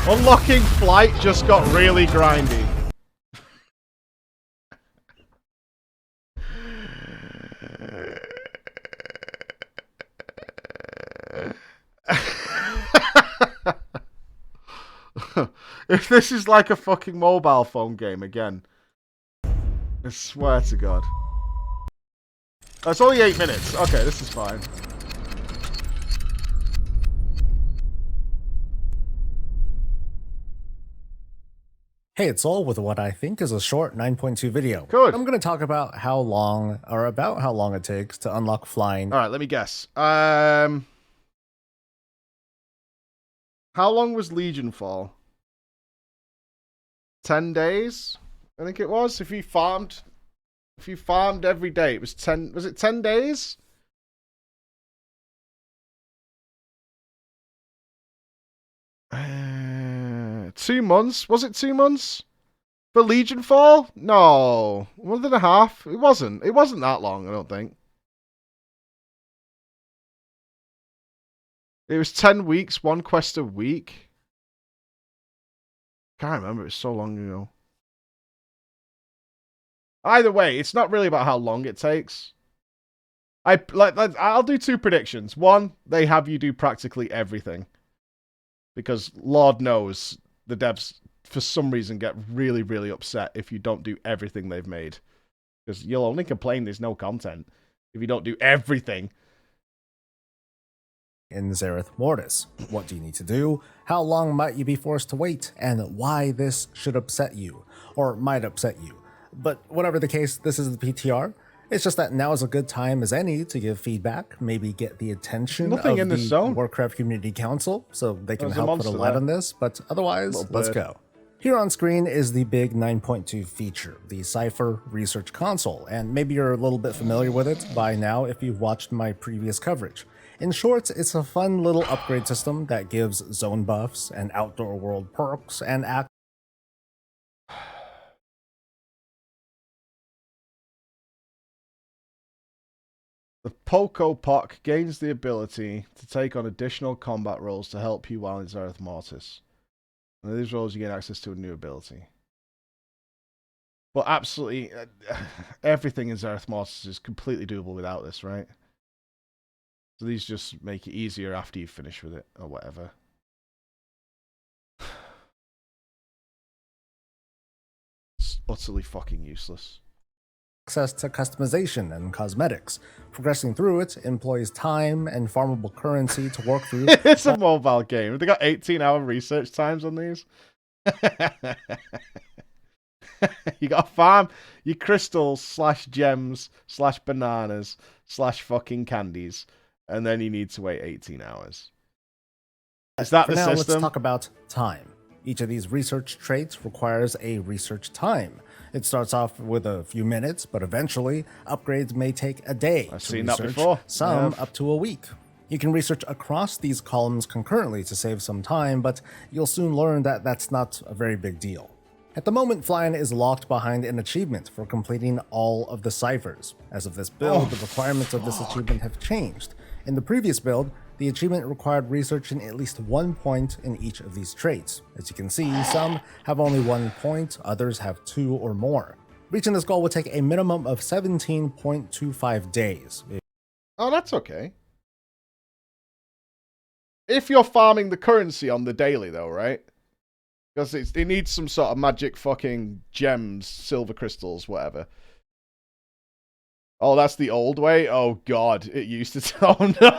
Unlocking flight just got really grindy. If this is like a fucking mobile phone game again, I swear to God. Oh, it's only 8 minutes. Okay, this is fine. Hey, it's Sol with what I think is a short 9.2 video. Good. I'm going to talk about how long it takes to unlock flying. All right, let me guess. How long was Legion for? 10 days? I think it was. If you farmed every day, it was 10. Was it 10 days? Uh, 2 months? Was it 2 months? For Legion Fall? No. 1.5. It wasn't. It wasn't that long, I don't think. It was 10 weeks, 1 quest a week. Can't remember, it was so long ago. Either way, it's not really about how long it takes. I'll do 2 predictions. 1, they have you do practically everything. Because Lord knows the devs, for some reason, get really, really upset if you don't do everything they've made. Because you'll only complain there's no content if you don't do everything. In Zereth Mortis. What do you need to do? How long might you be forced to wait? And why this should upset you, or might upset you. But whatever the case, this is the PTR. It's just that now is a good time as any to give feedback, maybe get the attention of the Warcraft Community Council, so they can help put a light on this, but otherwise, let's go. Here on screen is the big 9.2 feature, the Cypher Research Console, and maybe you're a little bit familiar with it by now if you've watched my previous coverage. In short, it's a fun little upgrade system that gives zone buffs and outdoor world perks and The Poco Pock gains the ability to take on additional combat roles to help you while in Zereth Mortis. And in these roles, you get access to a new ability. But absolutely, everything in Zereth Mortis is completely doable without this, right? So these just make it easier after you finish with it, or whatever. It's utterly fucking useless. access to customization and cosmetics. Progressing through it employs time and farmable currency to work through. It's a mobile game. Have they got 18-hour research times on these? You got to farm your crystals / gems / bananas / fucking candies, and then you need to wait 18 hours. Is that the system? Let's talk about time. Each of these research traits requires a research time. It starts off with a few minutes, but eventually upgrades may take a day. I've seen that before. Some up to a week. You can research across these columns concurrently to save some time, but you'll soon learn that that's not a very big deal. At the moment, Flying is locked behind an achievement for completing all of the ciphers. As of this build, the requirements of this achievement have changed. In the previous build, the achievement required researching at least 1 point in each of these traits. As you can see, some have only 1 point, others have 2 or more. Reaching this goal would take a minimum of 17.25 days. Oh, that's okay. If you're farming the currency on the daily, though, right? Because it needs some sort of magic fucking gems, silver crystals, whatever. Oh, that's the old way? Oh, God. It used to... Oh, no!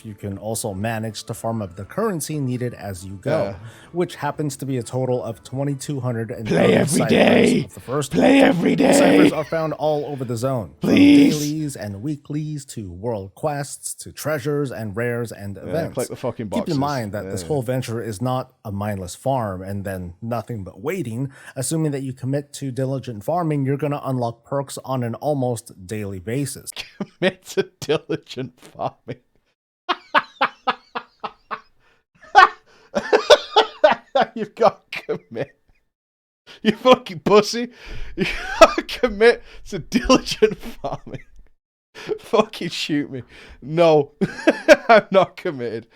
You can also manage to farm up the currency needed as you go, which happens to be a total of 2,200. Play every day. Play every day. The ciphers are found all over the zone, please. From dailies and weeklies to world quests to treasures and rares and events. Click the fucking boxes. Keep in mind that this whole venture is not a mindless farm and then nothing but waiting. Assuming that you commit to diligent farming, you're going to unlock perks on an almost daily basis. Commit to diligent farming. You've got to commit. You fucking pussy. You got to commit to diligent farming. Fucking shoot me. No. I'm not committed.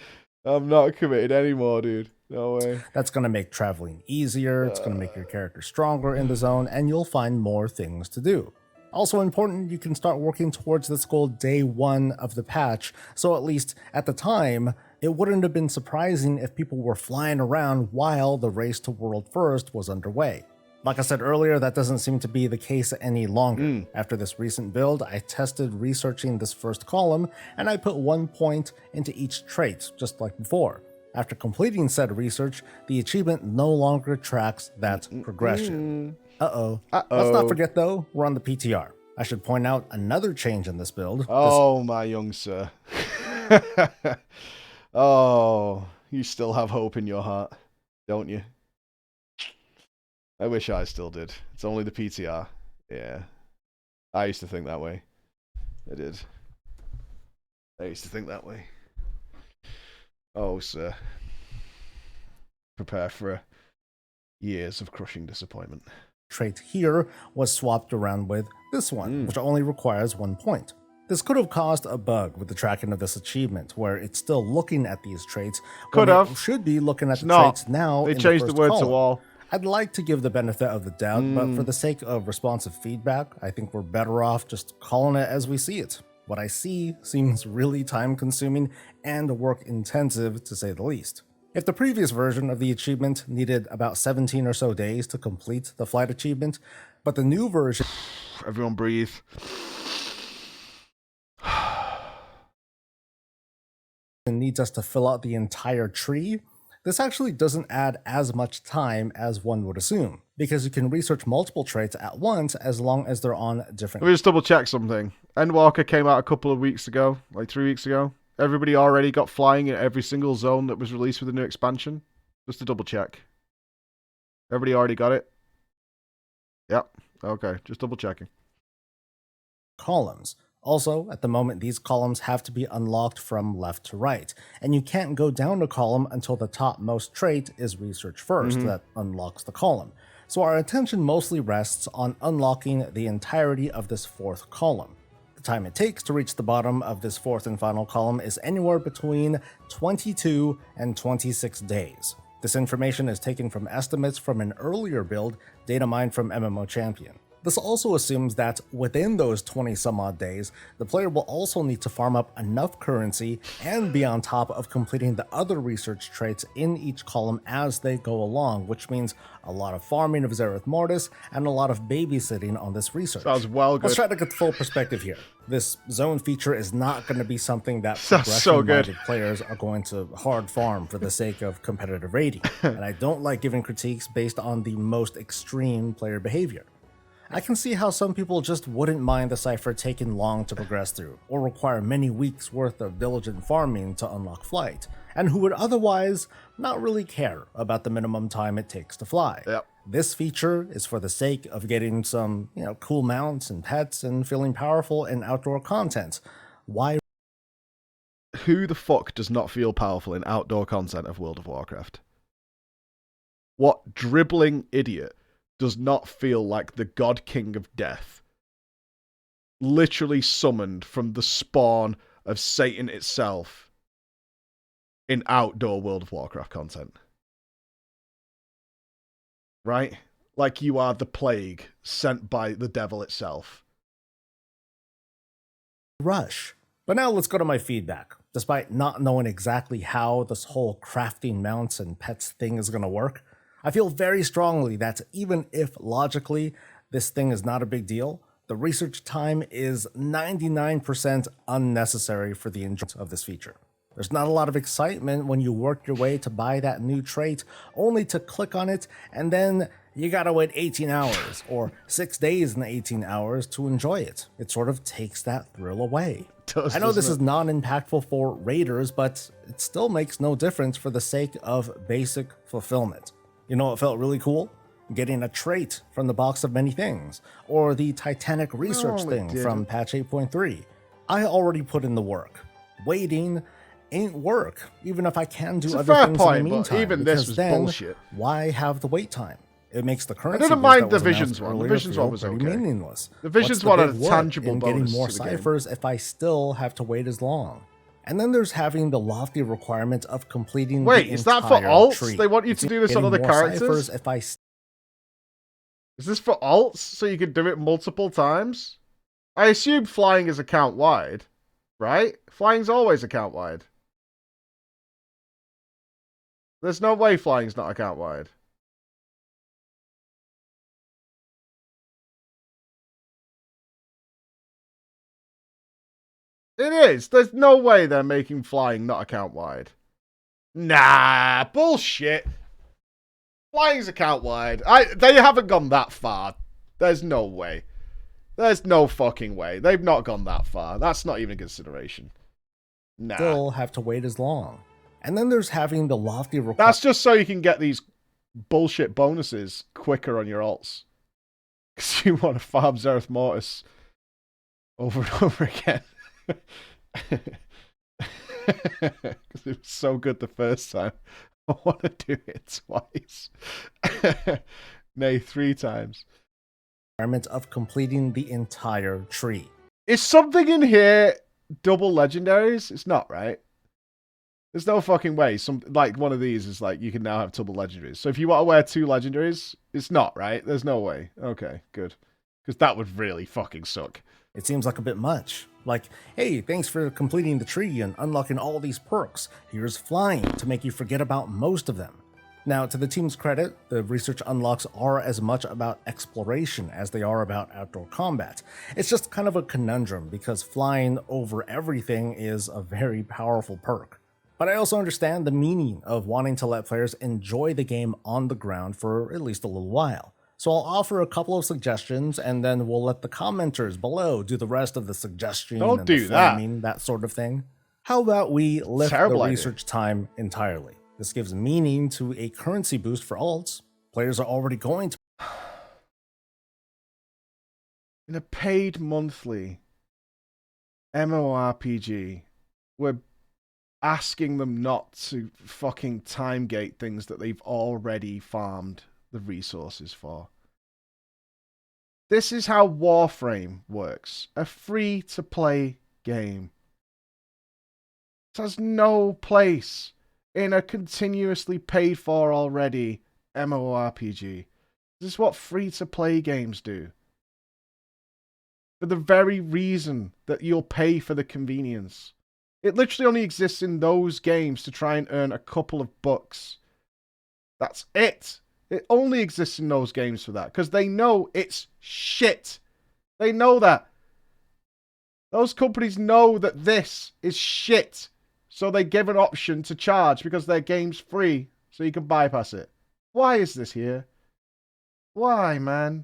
I'm not committed anymore, dude. No way. That's going to make traveling easier, it's going to make your character stronger in the zone, and you'll find more things to do. Also important, you can start working towards this goal day one of the patch, so at least at the time, it wouldn't have been surprising if people were flying around while the race to World First was underway. Like I said earlier, that doesn't seem to be the case any longer. After this recent build, I tested researching this first column, and I put 1 point into each trait, just like before. After completing said research, the achievement no longer tracks that progression. Uh-oh. Let's not forget though, we're on the PTR. I should point out another change in this build. Oh, my young sir. Oh, you still have hope in your heart, don't you? I wish I still did. It's only the PTR. Yeah. I used to think that way. I did. I used to think that way. Oh, sir. Prepare for years of crushing disappointment. Trait here was swapped around with this one, which only requires 1 point. This could have caused a bug with the tracking of this achievement, where it's still looking at these traits. Could have. It should be looking at the traits now. They changed the word to all. I'd like to give the benefit of the doubt, but for the sake of responsive feedback, I think we're better off just calling it as we see it. What I see seems really time-consuming and work-intensive, to say the least. If the previous version of the achievement needed about 17 or so days to complete the flight achievement, but the new version... Everyone breathe. needs us to fill out the entire tree, this actually doesn't add as much time as one would assume, because you can research multiple traits at once as long as they're on different... Let me just double check something. Endwalker came out a couple of weeks ago, like 3 weeks ago. Everybody already got flying in every single zone that was released with the new expansion. Just to double check. Everybody already got it? Yep. Okay, just double checking. Columns. Also, at the moment, these columns have to be unlocked from left to right, and you can't go down a column until the topmost trait is research first that unlocks the column. So our attention mostly rests on unlocking the entirety of this fourth column. The time it takes to reach the bottom of this fourth and final column is anywhere between 22 and 26 days. This information is taken from estimates from an earlier build, data mined from MMO Champion. This also assumes that within those 20 some odd days, the player will also need to farm up enough currency and be on top of completing the other research traits in each column as they go along, which means a lot of farming of Zereth Mortis and a lot of babysitting on this research. Sounds well good. Let's try to get the full perspective here. This zone feature is not going to be something that so progression-minded players are going to hard farm for the sake of competitive rating, and I don't like giving critiques based on the most extreme player behavior. I can see how some people just wouldn't mind the cipher taking long to progress through, or require many weeks worth of diligent farming to unlock flight, and who would otherwise not really care about the minimum time it takes to fly. Yep. This feature is for the sake of getting some, cool mounts and pets and feeling powerful in outdoor content. Why? Who the fuck does not feel powerful in outdoor content of World of Warcraft? What dribbling idiot does not feel like the God King of Death, literally summoned from the spawn of Satan itself in outdoor World of Warcraft content? Right? Like you are the plague sent by the devil itself. Rush. But now let's go to my feedback. Despite not knowing exactly how this whole crafting mounts and pets thing is going to work, I feel very strongly that even if logically this thing is not a big deal, the research time is 99% unnecessary for the enjoyment of this feature. There's not a lot of excitement when you work your way to buy that new trait, only to click on it, and then you gotta wait 18 hours, or 6 days and 18 hours to enjoy it. It sort of takes that thrill away. I know this is non-impactful for raiders, but it still makes no difference for the sake of basic fulfillment. You know what felt really cool? Getting a trait from the box of many things, or the Titanic research thing from patch 8.3. I already put in the work. Waiting ain't work, even if I can do other things in the meantime. Even this was bullshit. Why have the wait time? It makes the I currency didn't boost mind that the was announced Visions one. The earlier Visions one feel was pretty okay. meaningless. The What's Visions the one big had a whoop tangible in getting bonus more to the game. ciphers if I still have to wait as long? And then there's having the lofty requirement of completing Wait, the is entire that for alts? tree. They want you It to seems do this on getting other more ciphers characters? if I Is this for alts so you can do it multiple times? I assume flying is account wide, right? Flying's always account wide. There's no way flying's not account wide. It is. There's no way they're making flying not account wide. Nah, bullshit. Flying's account wide. They haven't gone that far. There's no way. There's no fucking way. They've not gone that far. That's not even a consideration. Nah. still have to wait as long. And then there's having the lofty requirement. That's just so you can get these bullshit bonuses quicker on your alts. Because you want to farm Zereth Mortis over and over again. Because it was so good the first time. I want to do it twice. Nay, 3 times. Of completing the entire tree. Is something in here double legendaries? It's not, right? There's no fucking way. Like one of these is like you can now have double legendaries. So if you want to wear 2 legendaries, it's not, right? There's no way. Okay, good. Because that would really fucking suck. It seems like a bit much. Like, hey, thanks for completing the tree and unlocking all these perks. Here's flying to make you forget about most of them. Now, to the team's credit, the research unlocks are as much about exploration as they are about outdoor combat. It's just kind of a conundrum because flying over everything is a very powerful perk. But I also understand the meaning of wanting to let players enjoy the game on the ground for at least a little while. So I'll offer a couple of suggestions and then we'll let the commenters below do the rest of the suggestion Don't and do the that. flaming, that sort of thing. How about we lift Terrible the idea. research time entirely? This gives meaning to a currency boost for alts. Players are already going to In a paid monthly MMORPG, we're asking them not to fucking time gate things that they've already farmed the resources for. This is how Warframe works. A free-to-play game. It has no place in a continuously paid for already MMORPG. This is what free-to-play games do. For the very reason that you'll pay for the convenience. It literally only exists in those games to try and earn a couple of bucks. That's it. It only exists in those games for that. Because they know it's shit. They know that. Those companies know that this is shit. So they give an option to charge because their game's free. So you can bypass it. Why is this here? Why, man?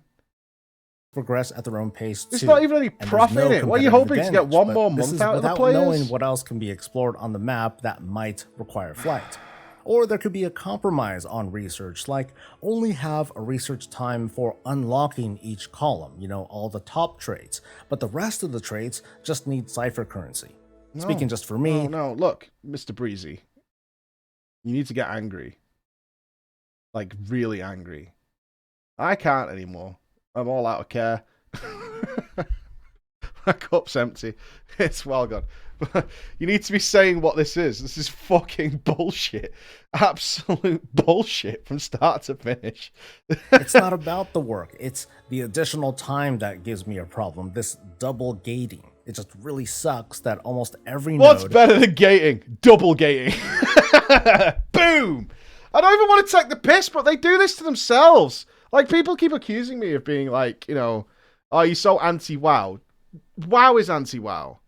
progress at their own pace There's too. not even any and there's profit no in it. What are you competitive hoping to get advantage, one but more this month is out of the without players? knowing what else can be explored on the map that might require flight. Or there could be a compromise on research, like only have a research time for unlocking each column, all the top traits, but the rest of the traits just need cipher currency. Speaking just for me. No, look, Mr. Breezy. You need to get angry. Like, really angry. I can't anymore. I'm all out of care. My cup's empty. It's well gone. But you need to be saying what this is. This is fucking bullshit. Absolute bullshit from start to finish. It's not about the work. It's the additional time that gives me a problem. This double gating. It just really sucks that almost every What's node... better than gating? Double gating. Boom! I don't even want to take the piss, but they do this to themselves. Like, people keep accusing me of being like, oh, you're so anti-WoW. WoW is anti-WoW.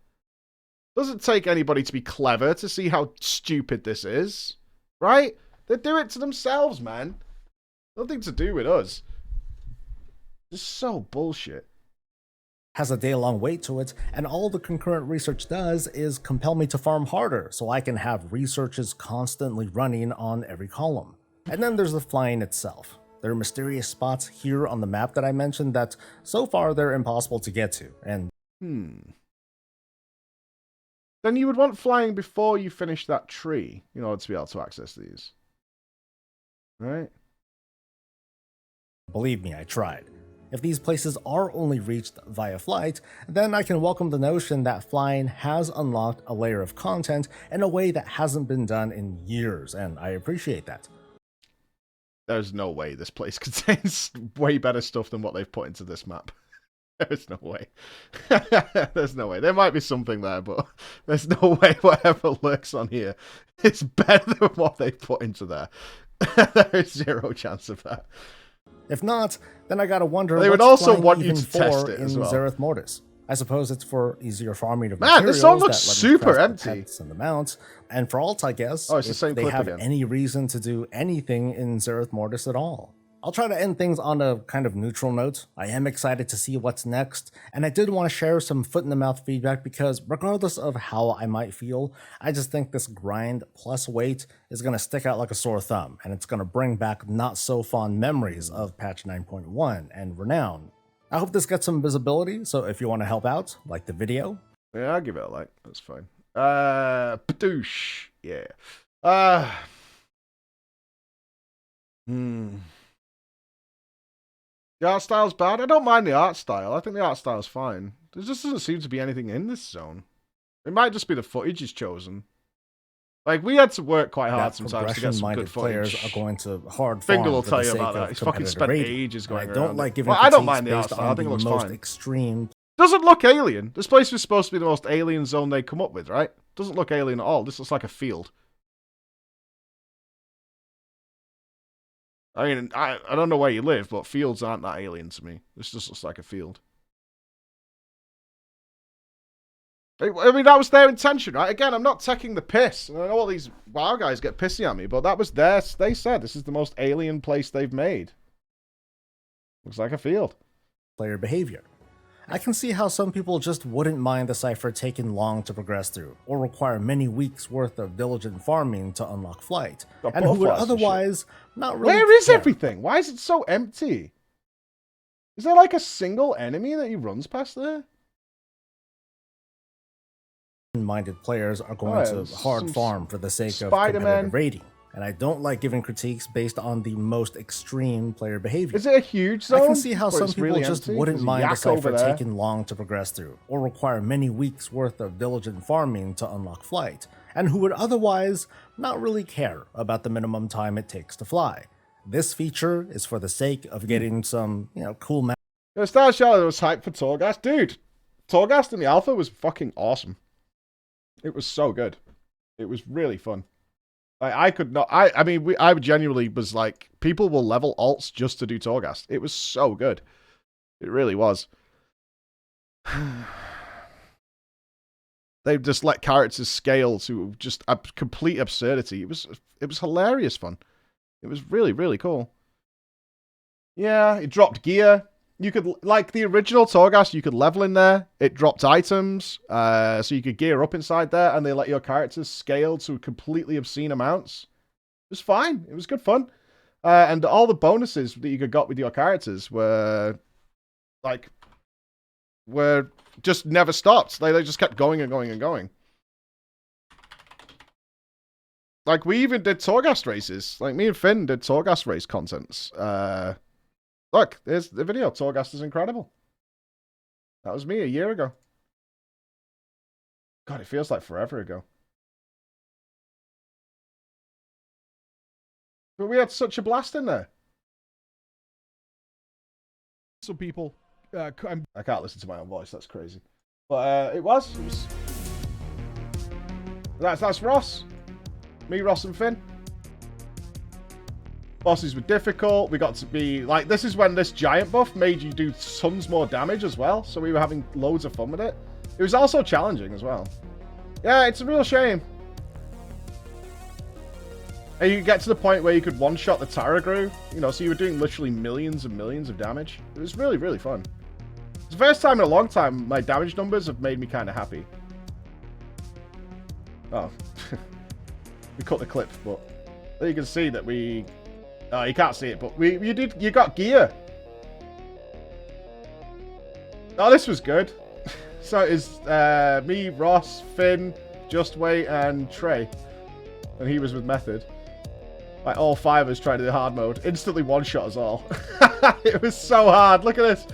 Doesn't take anybody to be clever to see how stupid this is. Right? They do it to themselves, man. Nothing to do with us. Just so bullshit. Has a day-long wait to it, and all the concurrent research does is compel me to farm harder so I can have researches constantly running on every column. And then there's the flying itself. There are mysterious spots here on the map that I mentioned that so far they're impossible to get to, and Then you would want flying before you finish that tree in order to be able to access these. Right? Believe me, I tried. If these places are only reached via flight, then I can welcome the notion that flying has unlocked a layer of content in a way that hasn't been done in years, and I appreciate that. There's no way this place contains way better stuff than what they've put into this map. There's no way. There's no way. There might be something there, but there's no way whatever lurks on here is better than what they've put into there. There is zero chance of that. If not, then I gotta wonder. They would also want you to test it as well. Zereth Mortis. I suppose it's for easier farming of materials. Man, this song looks super empty. And the mounts, and for alt, I guess. Oh, it's the same they clip have again. Any reason to do anything in Zereth Mortis at all. I'll try to end things on a kind of neutral note. I am excited to see what's next, and I did want to share some foot-in-the-mouth feedback because regardless of how I might feel, I just think this grind plus wait is going to stick out like a sore thumb, and it's going to bring back not-so-fond memories of patch 9.1 and Renown. I hope this gets some visibility, so if you want to help out, like the video. Yeah, I'll give it a like. That's fine. Padoosh. Yeah. The art style's bad. I don't mind the art style. I think the art style's fine. There just doesn't seem to be anything in this zone. It might just be the footage is chosen. Like, we had to work quite hard sometimes to get some good footage. Players are going to hard Finger will tell you about that. He's fucking spent ages going around. I don't like giving I don't mind the art style. I think it looks fine. Extreme. Doesn't look alien. This place was supposed to be the most alien zone they come up with, right? Doesn't look alien at all. This looks like a field. I mean, I don't know where you live, but fields aren't that alien to me. This just looks like a field. I mean, that was their intention, right? Again, I'm not taking the piss. I know all these WoW guys get pissy at me, but that was they said this is the most alien place they've made. Looks like a field. Player behavior. I can see how some people just wouldn't mind the cipher taking long to progress through, or require many weeks worth of diligent farming to unlock flight, and who would otherwise not really Where is everything? Why is it so empty? Is there like a single enemy that he runs past there? Minded players are going to hard farm for the sake of competitive rating. And I don't like giving critiques based on the most extreme player behavior. Is it a huge zone? I can see how some people just wouldn't mind the cipher taking long to progress through, or require many weeks worth of diligent farming to unlock flight, and who would otherwise not really care about the minimum time it takes to fly. This feature is for the sake of getting some, cool Star Shadow was hyped for Torghast. Dude, Torghast in the alpha was fucking awesome. It was so good. It was really fun. I could not. I mean, I genuinely was like, people will level alts just to do Torghast. It was so good. It really was. They just let characters scale to just a complete absurdity. It was hilarious fun. It was really, really cool. Yeah, it dropped gear. You could, like the original Torghast, you could level in there. It dropped items, so you could gear up inside there, and they let your characters scale to completely obscene amounts. It was fine. It was good fun. And all the bonuses that you got with your characters were just never stopped. They just kept going and going and going. Like, we even did Torghast races. Like, me and Finn did Torghast race contents. Look, there's the video. Torghast is incredible. That was me a year ago. God, it feels like forever ago. But we had such a blast in there. Some people... I can't listen to my own voice. That's crazy. But it was... That's Ross. Me, Ross, and Finn. Bosses were difficult. We got to be like, this is when this giant buff made you do tons more damage as well. So we were having loads of fun with it. It was also challenging as well. Yeah, it's a real shame. And you get to the point where you could one-shot the Tarragrue. So you were doing literally millions and millions of damage. It was really, really fun. It's the first time in a long time my damage numbers have made me kind of happy. Oh. We cut the clip, but there you can see that we... Oh, you can't see it, but you got gear. Oh, this was good. So it is me, Ross, Finn, Justway, and Trey. And he was with Method. Like all 5 of us trying to do hard mode. Instantly one-shot us all. It was so hard. Look at this.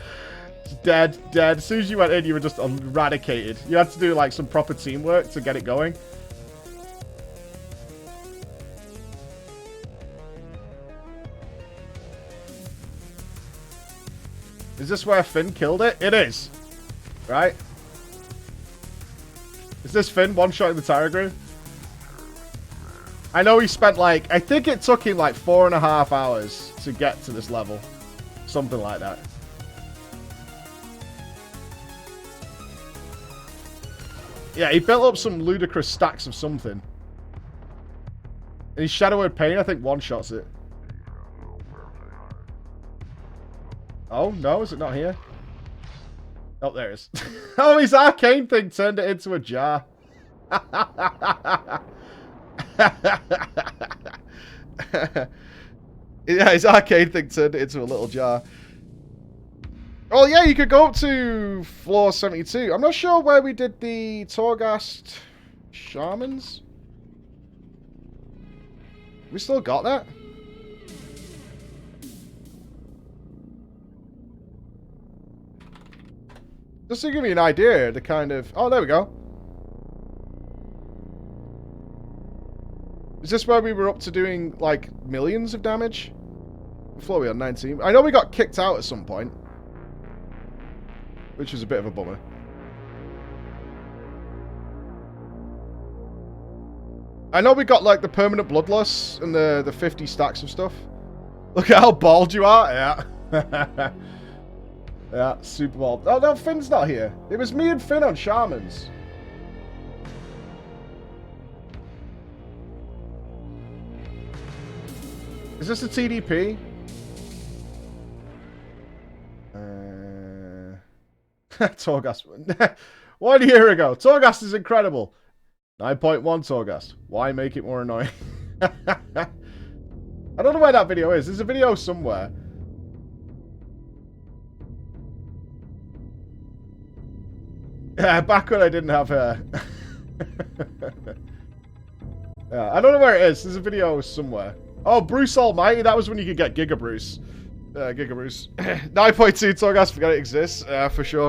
Dead, dead. As soon as you went in, you were just eradicated. You had to do like some proper teamwork to get it going. Is this where Finn killed it? It is. Right? Is this Finn one-shotting the Tyregrew? I know he spent like... I think it took him like 4.5 hours to get to this level. Something like that. Yeah, he built up some ludicrous stacks of something. And his Shadow Word Pain, I think, one-shots it. Oh, no, is it not here? Oh, there it is. Oh, his arcane thing turned it into a jar. Yeah, his arcane thing turned it into a little jar. Oh, yeah, you could go up to floor 72. I'm not sure where we did the Torghast Shamans. We still got that? Just to give you an idea, the kind of... Oh, there we go. Is this where we were up to doing, like, millions of damage? Before we had 19. I know we got kicked out at some point. Which was a bit of a bummer. I know we got, like, the permanent bloodlust and the 50 stacks of stuff. Look at how bald you are. Yeah. Yeah, super bald. Oh, no, Finn's not here. It was me and Finn on Shamans. Is this a TDP? Torghast. 1 year ago. Torghast is incredible. 9.1 Torghast. Why make it more annoying? I don't know where that video is. There's a video somewhere. Yeah, back when I didn't have hair. Yeah, I don't know where it is. There's a video somewhere. Oh, Bruce Almighty. That was when you could get Giga Bruce. Giga Bruce. 9.2 Torghast. Forgot it exists. For sure.